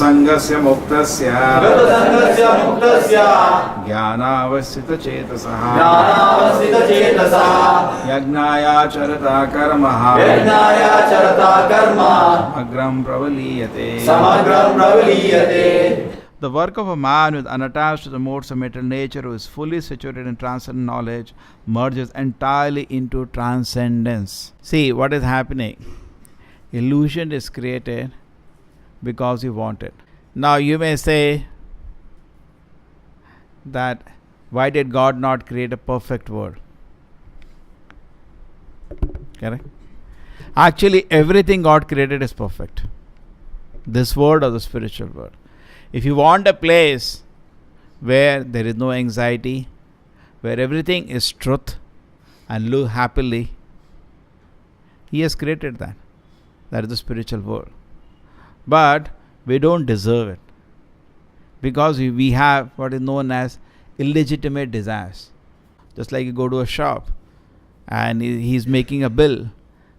gata-saṅgasya muktasya jñānāvasthita-cetasaḥ yajñāyācarataḥ samagraṁ pravilīyate. The work of a man who is unattached to the modes of material nature, who is fully situated in transcendental knowledge, merges entirely into transcendence. See what is happening. Illusion is created because you want it. Now you may say that why did God not create a perfect world? Correct? Actually, everything God created is perfect. This world or the spiritual world. If you want a place where there is no anxiety, where everything is truth and live happily, He has created that. That is the spiritual world. But we don't deserve it. Because we have what is known as illegitimate desires. Just like you go to a shop and he's making a bill.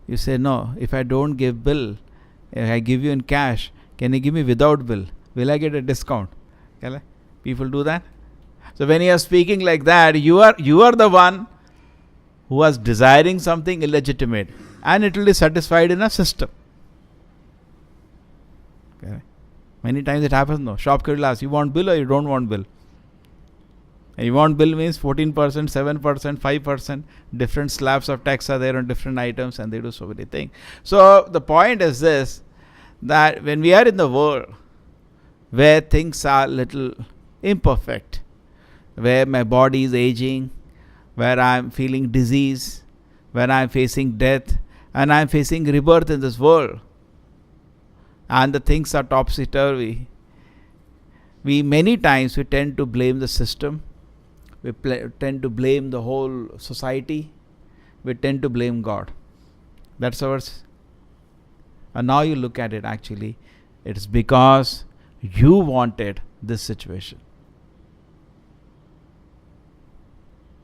You say, no, if I don't give bill, if I give you in cash, can you give me without bill? Will I get a discount? People do that. So when you are speaking like that, you are the one who was desiring something illegitimate, and it will be satisfied in a system. Okay. Many times it happens. No, shopkeeper will ask, you want bill or you don't want bill? And you want bill means 14%, 7%, 5%. Different slabs of tax are there on different items, and they do so many things. So the point is this, that when we are in the world where things are little imperfect, where my body is aging, where I am feeling disease, where I am facing death, and I am facing rebirth in this world, and the things are topsy-turvy, many times we tend to blame the system, we tend to blame the whole society, we tend to blame God. That's ours. And now you look at it, actually, it's because you wanted this situation.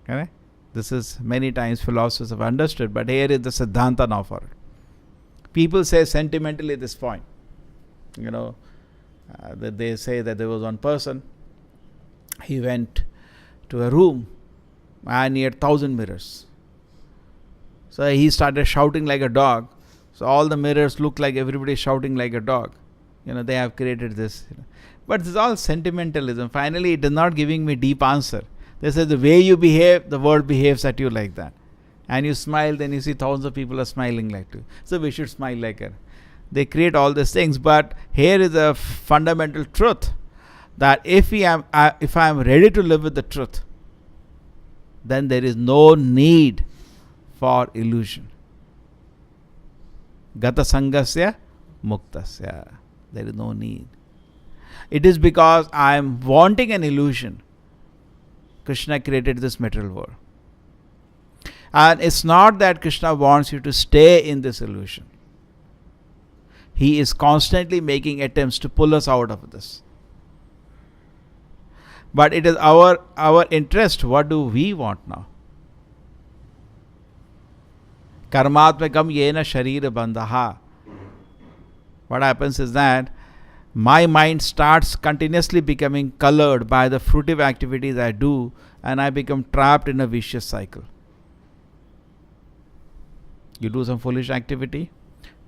Okay? This is many times philosophers have understood, but here is the Siddhanta now for it. People say sentimentally this point. That they say that there was one person, he went to a room and he had 1,000 mirrors. So he started shouting like a dog. So all the mirrors look like everybody shouting like a dog. They have created this. But this is all sentimentalism. Finally, it is not giving me deep answer. They say the way you behave, the world behaves at you like that. And you smile, then you see thousands of people are smiling like you. So we should smile like her. They create all these things. But here is a fundamental truth, that if I am ready to live with the truth, then there is no need for illusion. Gata-saṅgasya muktasya. There is no need. It is because I am wanting an illusion, Krishna created this material world. And it's not that Krishna wants you to stay in this illusion. He is constantly making attempts to pull us out of this. But it is our interest. What do we want now? Karmatmakam yena sharira bandhaha. What happens is that my mind starts continuously becoming colored by the fruitive activities I do, and I become trapped in a vicious cycle. You do some foolish activity,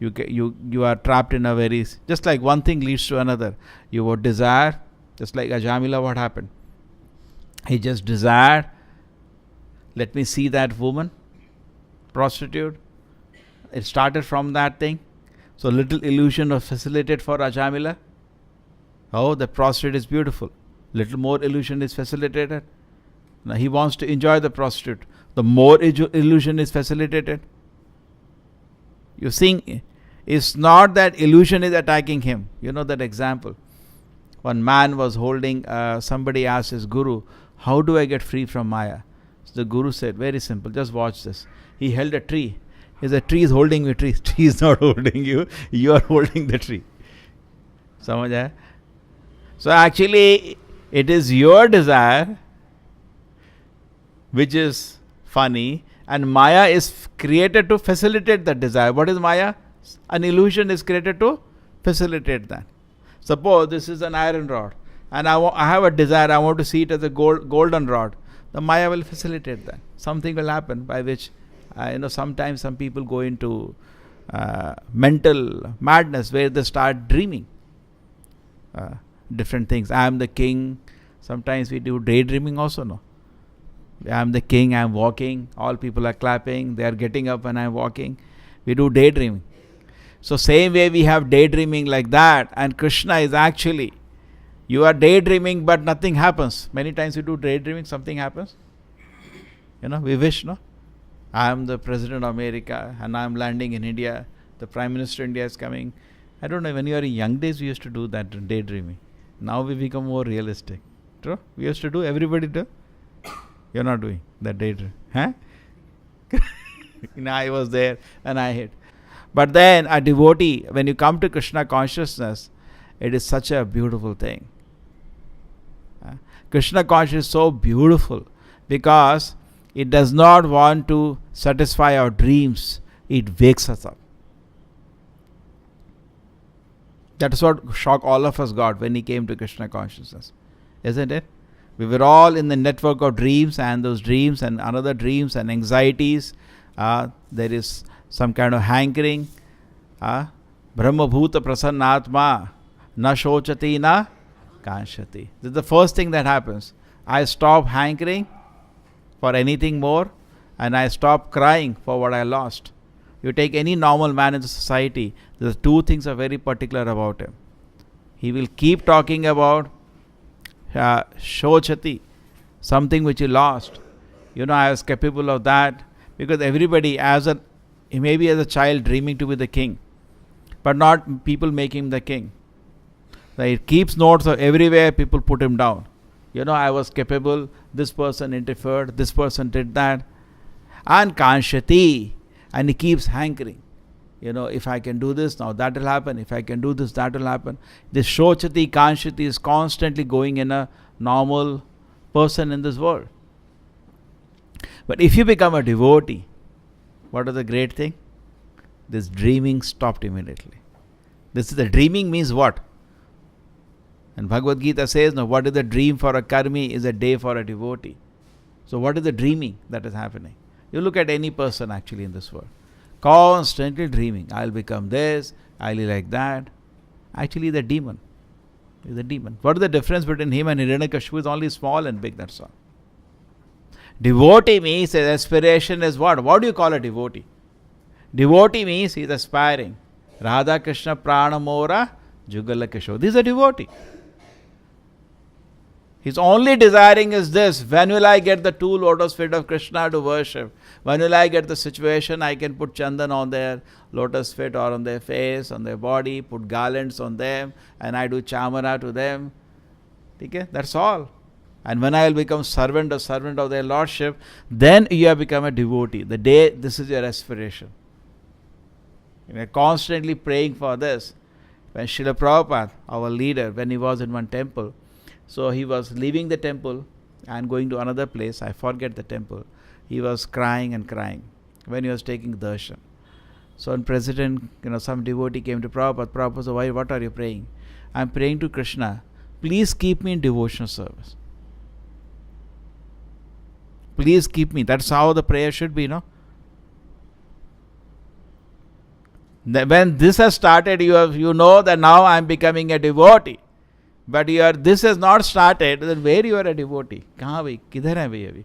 you are trapped in a very, just like one thing leads to another. You would desire, just like Ajamila, what happened? He just desired, let me see that woman, prostitute. It started from that thing. So little illusion was facilitated for Ajamila. Oh, the prostitute is beautiful. Little more illusion is facilitated. Now he wants to enjoy the prostitute. The more illusion is facilitated. You see, it's not that illusion is attacking him. You know that example. One man was holding, somebody asked his guru, how do I get free from Maya? So the guru said, very simple, just watch this. He held a tree. He said, tree is holding me, tree is not holding you. You are holding the tree. Samajh aaya? So actually, it is your desire which is funny, and Maya is created to facilitate that desire. What is Maya? An illusion is created to facilitate that. Suppose this is an iron rod, and I have a desire, I want to see it as a golden rod. The Maya will facilitate that. Something will happen by which, sometimes some people go into mental madness where they start dreaming different things. I am the king. Sometimes we do daydreaming also, no? I am the king, I am walking, all people are clapping, they are getting up when I am walking. We do daydreaming. So same way we have daydreaming like that, and Krishna is actually, you are daydreaming but nothing happens. Many times we do daydreaming, something happens. We wish, no? I am the President of America and I am landing in India. The Prime Minister of India is coming. I don't know, when you are in young days we used to do that daydreaming. Now we become more realistic. True? We used to do, everybody do. You're not doing that daydream. Huh? I was there and I hit. But then a devotee, when you come to Krishna consciousness, it is such a beautiful thing. Krishna consciousness is so beautiful because it does not want to satisfy our dreams. It wakes us up. That is what shock all of us got when he came to Krishna consciousness. Isn't it? We were all in the network of dreams, and those dreams and another dreams and anxieties. There is some kind of hankering. Brahma bhuta prasannatma na shochati na kanshati. This is the first thing that happens. I stop hankering for anything more, and I stop crying for what I lost. You take any normal man in the society, the two things are very particular about him. He will keep talking about shochati, something which he lost. I was capable of that, because everybody maybe as a child dreaming to be the king, but not people make him the king. So it keeps notes of everywhere people put him down. I was capable, this person interfered, this person did that. And kanshati, and he keeps hankering. If I can do this, now that will happen. If I can do this, that will happen. This shochati, kanshati is constantly going in a normal person in this world. But if you become a devotee, what is the great thing? This dreaming stopped immediately. This is the dreaming means what? And Bhagavad Gita says, no, what is the dream for a karmi is a day for a devotee. So what is the dreaming that is happening? You look at any person actually in this world. Constantly dreaming. I'll become this, I'll be like that. Actually the demon. Is a demon. What is the difference between him and Hiranyakashipu? Is only small and big, that's all. Devotee means his aspiration is what? What do you call a devotee? Devotee means he is aspiring. Radha Krishna Pranamora Jugala Kishore. This is a devotee. His only desiring is this: when will I get the two lotus feet of Krishna to worship? When will I get the situation I can put chandan on their lotus feet or on their face, on their body, put garlands on them, and I do chamara to them? Okay? That's all. And when I will become servant of their lordship, then you have become a devotee. The day this is your aspiration. You are constantly praying for this. When Srila Prabhupada, our leader, when he was in one temple, so he was leaving the temple and going to another place, I forget the temple. He was crying and crying when he was taking darshan. So when President, some devotee came to Prabhupada. Prabhupada said, why, what are you praying? I am praying to Krishna. Please keep me in devotional service. Please keep me. That's how the prayer should be, When this has started, you know that now I am becoming a devotee. But this has not started, then where you are a devotee? Kahan bhai? Kidhar hai bhai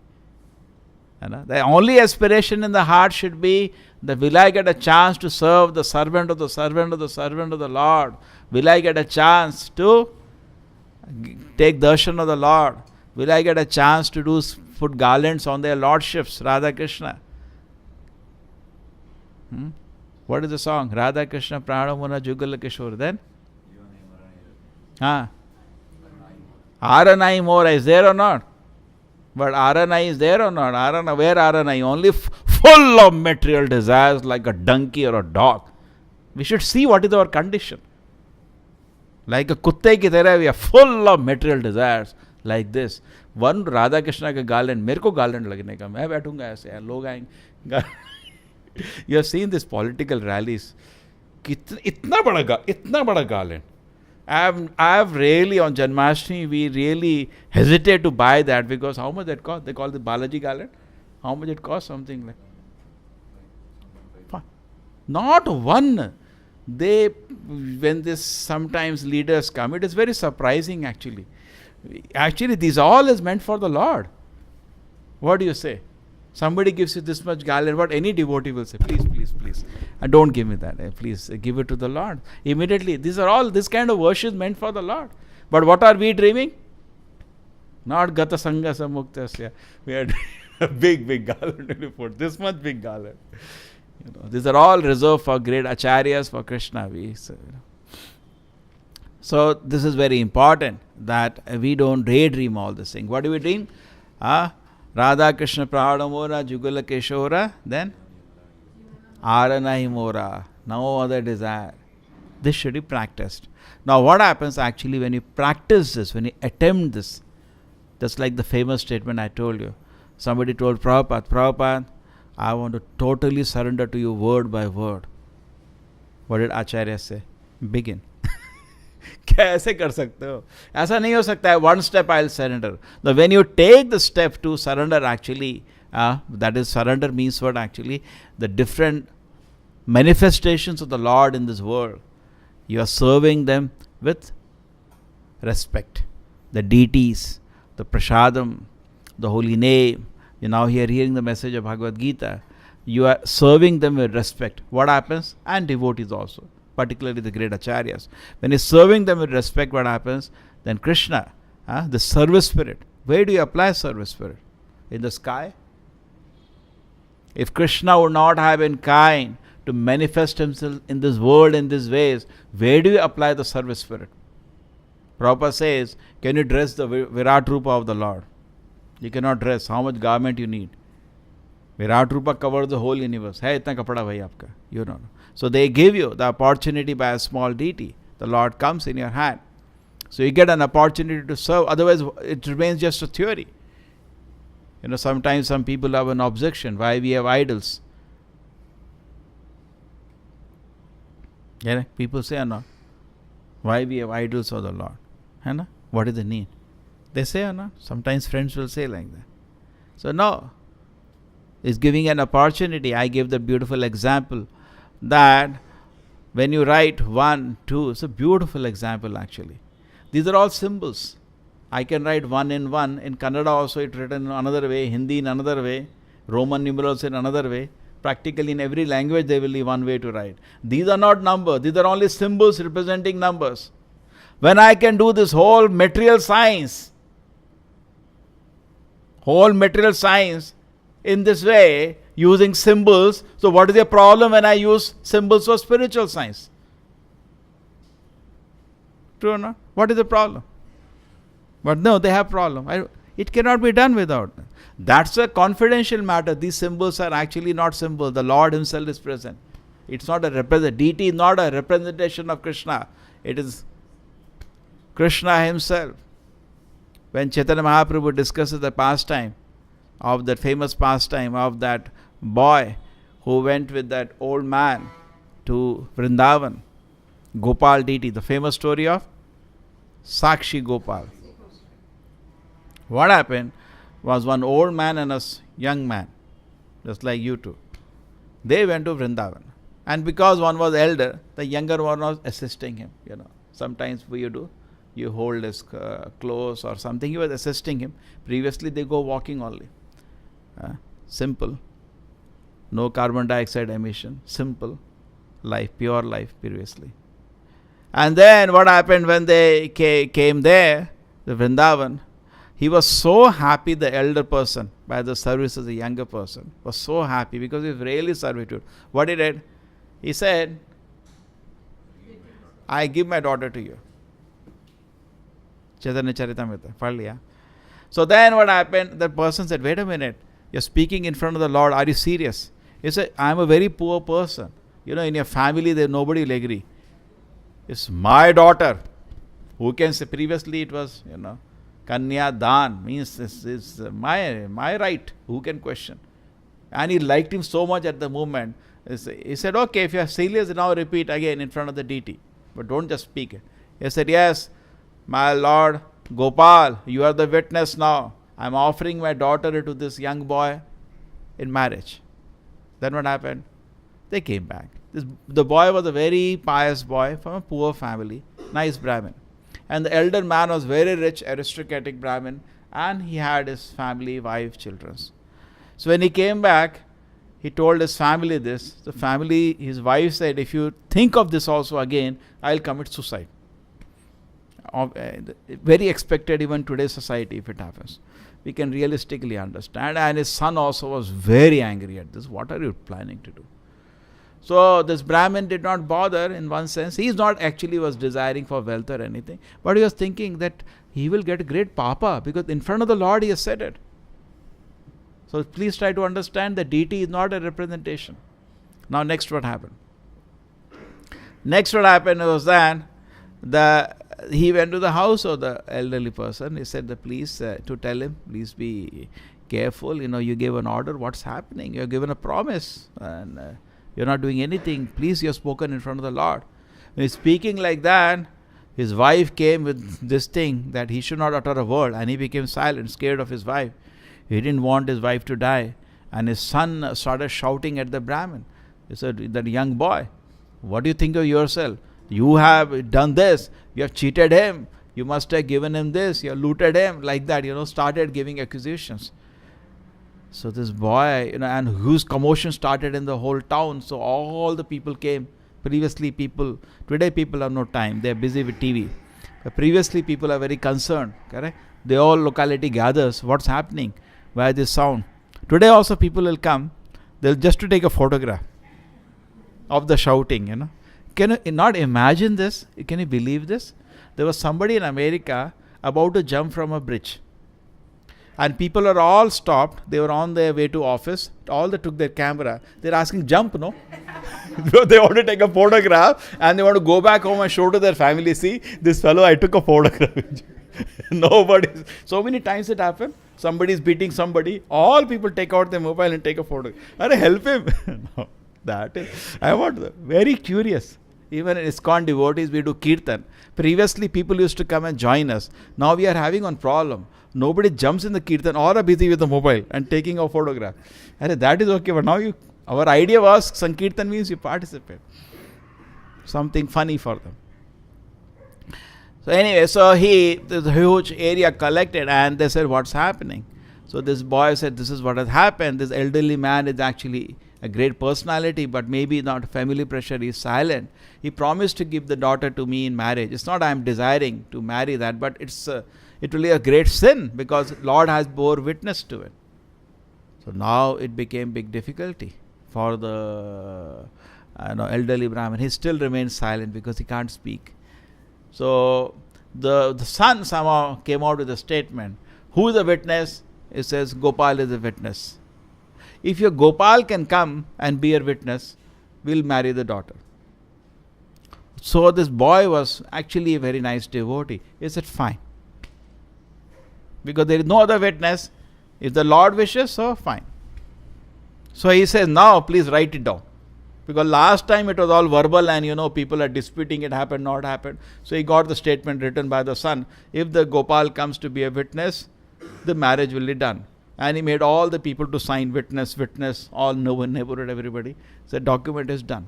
abhi? The only aspiration in the heart should be that will I get a chance to serve the servant of the servant of the servant of the Lord? Will I get a chance to take darshan of the Lord? Will I get a chance to put garlands on their lordships, Radha Krishna? What is the song? Radha Krishna Pranamona Jugala Kishore. Then? Aranai Mora is there or not? But Aranai is there or not? Where Aranai? Only full of material desires like a donkey or a dog. We should see what is our condition. Like a kutte ki tarah, we are full of material desires like this. One Radha Krishna ka garland, मेरे को garland लगने का, मैं बैठूंगा ऐसे, लोग आएंगे. You have seen this political rallies. इतना बड़ा garland. I've really, on Janmashtami, we really hesitate to buy that because how much that cost? They call it Balaji garland. How much it costs? Something like not one. They, when this sometimes leaders come, it is very surprising actually. Actually, this all is meant for the Lord. What do you say? Somebody gives you this much garland, what any devotee will say, please, please, please. And don't give me that. Please give it to the Lord. Immediately, these are all, this kind of worship meant for the Lord. But what are we dreaming? Not gata-saṅgasya, muktasya. We are a big garland. Put this much big garland. These are all reserved for great acharyas, for Krishna. So this is very important that we don't daydream all this thing. What do we dream? Radha Krishna Prahadamora, Jugala Keshora, then Aranahimora, no other desire. This should be practiced. Now what happens actually when you practice this, when you attempt this, just like the famous statement I told you. Somebody told Prabhupada, I want to totally surrender to you word by word. What did Acharya say? Begin. कैसे कर सकते हो? ऐसा नहीं हो सकता है. One step I'll surrender. Now when you take the step to surrender actually, that is surrender means what actually? The different manifestations of the Lord in this world. You are serving them with respect. The deities, the prasadam, the holy name. You now here hearing the message of Bhagavad Gita. You are serving them with respect. What happens? And devotees also. Particularly the great acharyas. When you're serving them with respect, what happens? Then Krishna, the service spirit. Where do you apply service spirit? In the sky? If Krishna would not have been kind to manifest himself in this world in these ways, where do you apply the service spirit? Prabhupada says, can you dress the Virat Rupa of the Lord? You cannot dress. How much garment you need? Virat Rupa covers the whole universe. Hai itna kapda bhai aapka. You don't know. So they give you the opportunity by a small deity. The Lord comes in your hand. So you get an opportunity to serve. Otherwise, it remains just a theory. Sometimes some people have an objection. Why we have idols? People say, no. Why we have idols of the Lord? What is the need? They say, or not? Sometimes friends will say like that. So no. It's giving an opportunity. I gave the beautiful example that when you write 1, 2, it's a beautiful example actually. These are all symbols. I can write 1 in 1. In Kannada also it's written in another way, Hindi in another way, Roman numerals in another way. Practically in every language there will be one way to write. These are not numbers. These are only symbols representing numbers. When I can do this whole material science in this way, using symbols, so what is the problem when I use symbols for spiritual science? True or not? What is the problem? But no, they have problem. It cannot be done without them. That's a confidential matter. These symbols are actually not symbols. The Lord himself is present. It's not a representation. Deity is not a representation of Krishna. It is Krishna himself. When Chaitanya Mahaprabhu discusses the pastime of that famous pastime of that boy who went with that old man to Vrindavan, Gopal deity, the famous story of Sakshi Gopal. What happened was one old man and a young man, just like you two. They went to Vrindavan. And because one was elder, the younger one was assisting him. Sometimes what you do, you hold his clothes or something. He was assisting him. Previously they go walking only. Simple. No carbon dioxide emission. Simple life, pure life previously. And then what happened when they came there, the Vrindavan, he was so happy, the elder person, by the service of the younger person, was so happy because he was really servitude. What he did? He said, I give my daughter to you. Chaitanya Charitamrita, pad liya. So then what happened? The person said, wait a minute, you're speaking in front of the Lord, are you serious? He said, I'm a very poor person. In your family, there nobody will agree. It's my daughter. Who can say? Previously it was, Kanya Dan, means it's my right. Who can question? And he liked him so much at the moment. He said, okay, if you are serious, now repeat again in front of the deity. But don't just speak. He said, yes, my Lord Gopal, you are the witness now. I am offering my daughter to this young boy in marriage. Then what happened? They came back. The boy was a very pious boy from a poor family, nice Brahmin. And the elder man was very rich, aristocratic Brahmin, and he had his family, wife, children. So when he came back, he told his family this. The family, his wife said, if you think of this also again, I'll commit suicide. Very expected even today's society if it happens. We can realistically understand. And his son also was very angry at this. What are you planning to do? So this Brahmin did not bother in one sense. He is not actually was desiring for wealth or anything. But he was thinking that he will get a great papa because in front of the Lord he has said it. So please try to understand that deity is not a representation. Now next what happened? Next what happened was that he went to the house of the elderly person. He said, please to tell him, please be careful. You gave an order. What's happening? You have given a promise and you're not doing anything. Please, you have spoken in front of the Lord. When he's speaking like that, his wife came with this thing that he should not utter a word, and he became silent, scared of his wife. He didn't want his wife to die. And his son started shouting at the Brahmin. He said, that young boy, what do you think of yourself? You have done this. You have cheated him. You must have given him this. You have looted him. Like that, started giving accusations. So this boy, and whose commotion started in the whole town. So all the people came. Today people have no time. They are busy with TV. But previously people are very concerned. Correct? The whole locality gathers. What's happening? Why this sound? Today also people will come. They'll just to take a photograph of the shouting. Can you not imagine this? Can you believe this? There was somebody in America about to jump from a bridge. And people are all stopped. They were on their way to office. All they took their camera. They're asking, jump, no? They want to take a photograph and they want to go back home and show to their family, see, this fellow, I took a photograph. Nobody. So many times it happened. Somebody is beating somebody. All people take out their mobile and take a photo. Are help him. No, that is. I want very curious. Even in ISKCON devotees, we do kirtan. Previously, people used to come and join us. Now we are having one problem. Nobody jumps in the kirtan or are busy with the mobile and taking a photograph. And that is okay. But now our idea was Sankirtan means you participate. Something funny for them. So anyway, there's a huge area collected and they said, what's happening? So this boy said, this is what has happened. This elderly man is actually a great personality, but maybe not family pressure. He is silent. He promised to give the daughter to me in marriage. It's not I am desiring to marry that, but it will be a great sin because Lord has bore witness to it. So now it became big difficulty for the elderly Brahmin. He still remains silent because he can't speak. So the son somehow came out with a statement. Who is the witness? It says Gopal is a witness. If your Gopal can come and be a witness, we'll marry the daughter. So this boy was actually a very nice devotee. He said, fine. Because there is no other witness. If the Lord wishes, so fine. So he says, now please write it down. Because last time it was all verbal and people are disputing it happened, not happened. So he got the statement written by the son. If the Gopal comes to be a witness, the marriage will be done. And he made all the people to sign witness, all neighborhood, everybody. So the document is done.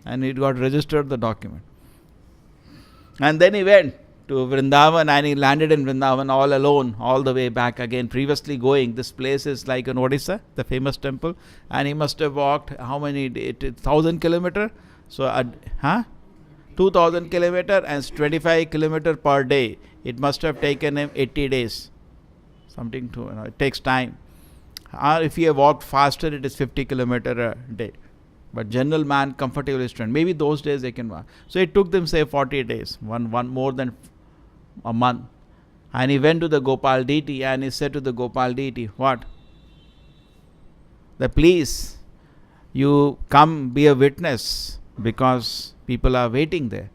And it got registered, the document. And then he went to Vrindavan and he landed in Vrindavan all alone, all the way back again. Previously going, this place is like in Odisha, the famous temple. And he must have walked, how many, 1,000 kilometers? So, 2,000 kilometers and 25 kilometers per day. It must have taken him 80 days. Something to, it takes time. If he have walked faster, it is 50 kilometers a day. But general man comfortably strength. Maybe those days they can walk. So it took them say 40 days, one more than a month. And he went to the Gopal deity and he said to the Gopal deity, what? That please, you come be a witness because people are waiting there.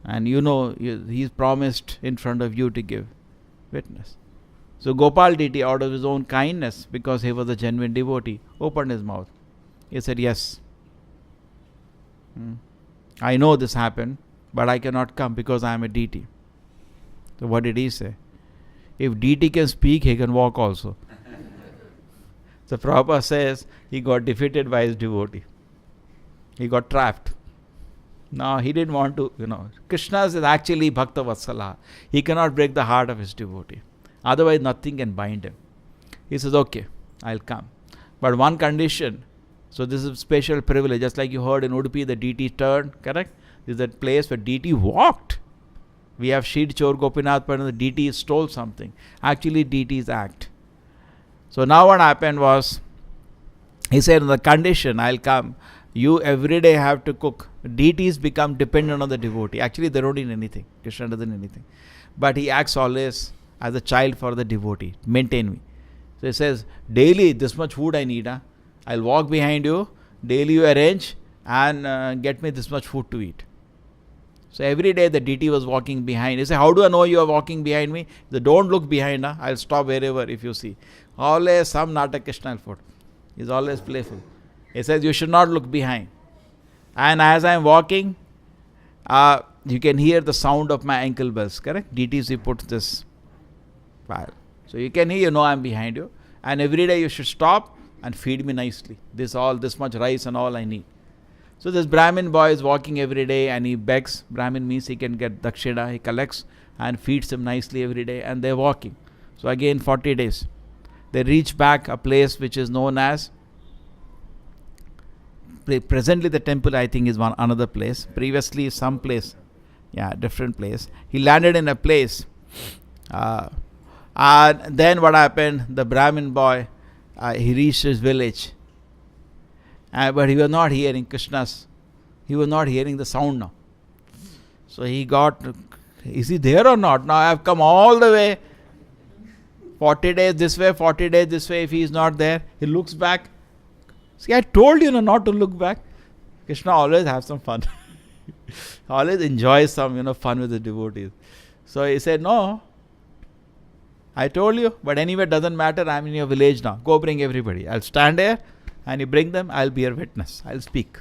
And he's promised in front of you to give witness. So Gopal deity, out of his own kindness, because he was a genuine devotee, opened his mouth. He said, yes, I know this happened. but I cannot come because I am a deity. So what did he say? If deity can speak, he can walk also. So Prabhupada says he got defeated by his devotee. He got trapped. No, he didn't want to, Krishna is actually Bhakta Vatsala. He cannot break the heart of his devotee. Otherwise, nothing can bind him. He says, okay, I'll come. But one condition. So this is a special privilege. Just like you heard in Udupi, the deity turned, correct? This is that place where deity walked. We have Shri Chor Gopinath, but the deity stole something. Actually, deities act. So now what happened was, he said, the condition, I'll come. You every day have to cook. Deities become dependent on the devotee. Actually, they don't need anything. Krishna doesn't need anything. But he acts always as a child for the devotee. Maintain me. So he says, daily this much food I need. I'll walk behind you. Daily you arrange and get me this much food to eat. So every day the deity was walking behind. He said, how do I know you are walking behind me? He said, don't look behind. I'll stop wherever if you see. Always some Nata Krishna foot. He's always playful. He says, you should not look behind. And as I am walking, you can hear the sound of my ankle bells, correct? Deities, he put this file. So you can hear, I am behind you. And every day you should stop and feed me nicely. This much rice and all I need. So this Brahmin boy is walking every day and he begs. Brahmin means he can get dakshina. He collects and feeds him nicely every day. And they're walking. So again, 40 days. They reach back a place which is known as, presently the temple I think is another place. Previously some place. Yeah, different place. He landed in a place. And then what happened? The Brahmin boy, he reached his village. But he was not hearing Krishna's. He was not hearing the sound now. So he got, is he there or not? Now I have come all the way. 40 days this way, 40 days this way. If he is not there, he looks back. See, I told you not to look back. Krishna always has some fun. Always enjoys some, fun with the devotees. So he said, no, I told you, but anyway, it doesn't matter. I'm in your village now. Go bring everybody. I'll stand here and you bring them. I'll be your witness. I'll speak.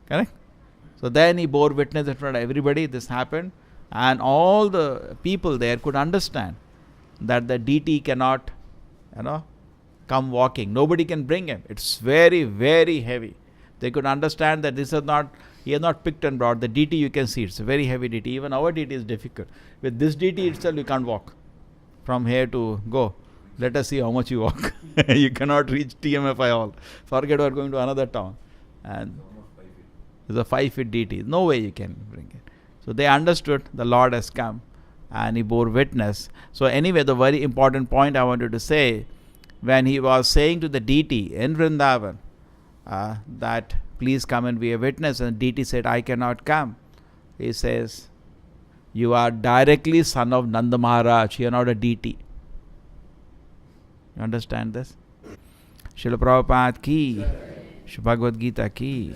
Correct? So then he bore witness in front of everybody. This happened. And all the people there could understand that the deity cannot, come walking. Nobody can bring him. It's very, very heavy. They could understand that this is not, he has not picked and brought. The deity you can see, it's a very heavy deity. Even our deity is difficult. With this deity itself, you can't walk. From here to go. Let us see how much you walk. You cannot reach TMFI all. Forget we're going to another town. And it's a 5-foot deity. No way you can bring it. So they understood the Lord has come and he bore witness. So anyway, the very important point I wanted to say, when he was saying to the deity in Vrindavan that please come and be a witness, and the deity said, I cannot come. He says, you are directly son of Nanda Maharaj. You are not a deity. You understand this? Srila Prabhupada ki, Bhagavad Gita ki.